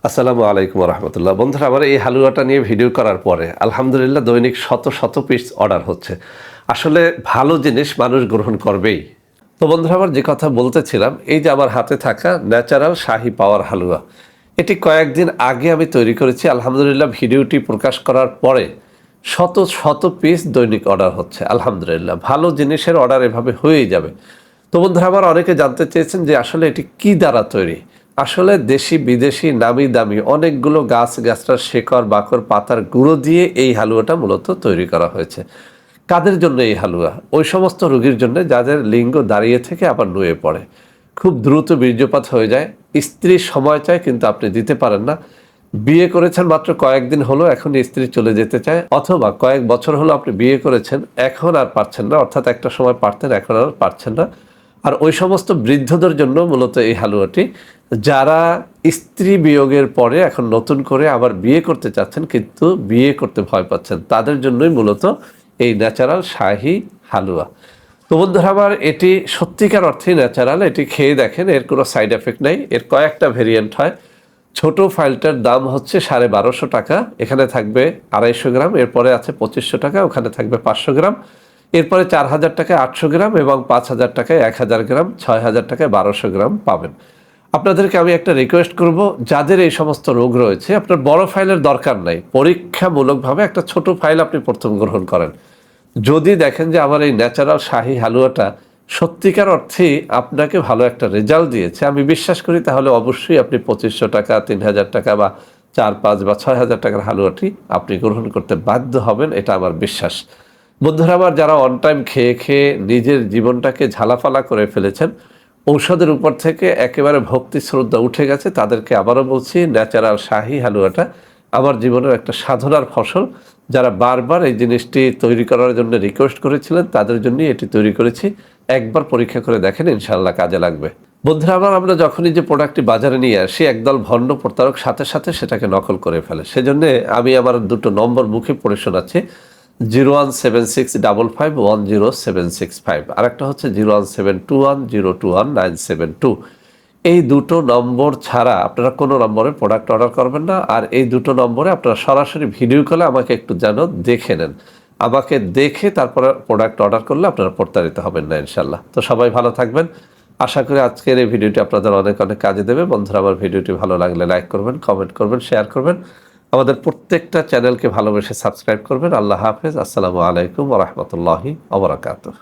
আসসালামু আলাইকুম রহমতুল্লাহ। বন্ধুরা, আমার এই হালুয়াটা নিয়ে ভিডিও করার পরে আলহামদুলিল্লাহ দৈনিক শত শত পিস অর্ডার হচ্ছে। আসলে ভালো জিনিস মানুষ গ্রহণ করবেই। তো বন্ধুরা, আমার যে কথা বলতেছিলাম, এই যে আমার হাতে থাকা ন্যাচারাল শাহি পাওয়ার হালুয়া, এটি কয়েকদিন আগে আমি তৈরি করেছি। আলহামদুলিল্লাহ ভিডিওটি প্রকাশ করার পরে শত শত পিস দৈনিক অর্ডার হচ্ছে। আলহামদুলিল্লাহ ভালো জিনিসের অর্ডার এভাবে হয়েই যাবে। তো বন্ধুরা, আমার অনেকে জানতে চেয়েছেন যে আসলে এটি কি দ্বারা তৈরি। আসলে দেশি বিদেশি নামি দামি অনেকগুলো গাছটার শেকড় বাকড় পাতার গুঁড়ো দিয়ে এই হালুয়াটা মূলত তৈরি করা হয়েছে। কাদের জন্য এই হালুয়া? ওই সমস্ত রোগীর জন্য যাদের লিঙ্গ দাঁড়িয়ে থেকে আবার নুয়ে পড়ে, খুব দ্রুত বীর্যপাত হয়ে যায়, স্ত্রী সময় চায় কিন্তু আপনি দিতে পারেন না, বিয়ে করেছেন মাত্র কয়েকদিন হলো এখন স্ত্রী চলে যেতে চায়, অথবা কয়েক বছর হলো আপনি বিয়ে করেছেন এখন আর পারছেন না, অর্থাৎ একটা সময় পারতেন এখন আর পারছেন না। আর ওই সমস্ত বৃদ্ধদের জন্য মূলত এই হালুয়াটি, যারা স্ত্রী বিয়োগের পরে এখন নতুন করে আবার বিয়ে করতে চাচ্ছেন কিন্তু বিয়ে করতে ভয় পাচ্ছেন, তাদের জন্যই মূলত এই ন্যাচারাল শাহি হালুয়া। তো বন্ধুরা আমার, এটি সত্যিকার অর্থেই ন্যাচারাল। এটি খেয়ে দেখেন, এর কোনো সাইড এফেক্ট নেই। এর কয়েকটা ভেরিয়েন্ট হয়। ছোট ফাইলটার দাম হচ্ছে 1250 টাকা। এখানে থাকবে 250 গ্রাম, এরপরে আছে 2500 টাকা, ওখানে থাকবে 500 গ্রাম, এরপরে 4000 টাকায় 800 গ্রাম এবং 5000 টাকায় 1000 গ্রাম, 6000 টাকায় 1200 গ্রাম পাবেন। আপনাদেরকে আমি একটা রিকোয়েস্ট করব, যাদের এই সমস্ত রোগ রয়েছে, আপনার বড় ফাইলের দরকার নাই, পরীক্ষামূলকভাবে একটা ছোট ফাইল আপনি প্রথম গ্রহণ করেন। যদি দেখেন যে আমার এই ন্যাচারাল শাহি হালুয়াটা সত্যিকার অর্থেই আপনাকে ভালো একটা রেজাল্ট দিয়েছে, আমি বিশ্বাস করি, তাহলে অবশ্যই আপনি 2500 টাকা, 3000 টাকা বা 4-5 বা 6000 টাকার হালুয়াটি আপনি গ্রহণ করতে বাধ্য হবেন, এটা আমার বিশ্বাস। বন্ধুরা আমার, যারা অন টাইম খেয়ে খেয়ে নিজের জীবনটাকে ঝালাফালা করে ফেলেছেন, ঔষধের উপর থেকে একেবারে ভক্তি শ্রদ্ধা উঠে গেছে, তাদেরকে আবারও বলছি, ন্যাচারাল শাহি হালুয়াটা আমার জীবনের একটা সাধনার ফসল। যারা বারবার এই জিনিসটি তৈরি করার জন্য রিকোয়েস্ট করেছিলেন, তাদের জন্যই এটি তৈরি করেছি। একবার পরীক্ষা করে দেখেন, ইনশাআল্লাহ কাজে লাগবে। বন্ধুরা আমার, আমরা যখনই যে প্রোডাক্টটি বাজারে নিয়ে আসি, একদল ভণ্ড প্রতারক সাথে সাথে সেটাকে নকল করে ফেলে। সেজন্য আমি আমার দুটো নম্বর মুখে পড়ে শোনাচ্ছি: 01765510765, আর একটা হচ্ছে 01721021972। এই দুটো নম্বর ছাড়া আপনারা কোনো নম্বরে প্রোডাক্ট অর্ডার করবেন না। আর এই দুটো নম্বরে আপনারা সরাসরি ভিডিও কলে আমাকে একটু যেন দেখে নেন। আমাকে দেখে তারপরে প্রোডাক্ট অর্ডার করলে আপনারা প্রতারিত হবেন না ইনশাল্লাহ। তো সবাই ভালো থাকবেন। আশা করি আজকের এই ভিডিওটি আপনাদের অনেক অনেক কাজে দেবে। বন্ধুরা আমার, ভিডিওটি ভালো লাগলে লাইক করবেন, কমেন্ট করবেন, শেয়ার করবেন। আমাদের প্রত্যেকটা চ্যানেলকে ভালোবেসে সাবস্ক্রাইব করবেন। আল্লাহ হাফেজ। আসসালামু আলাইকুম ওয়া রাহমাতুল্লাহি ওয়া বারাকাতুহু।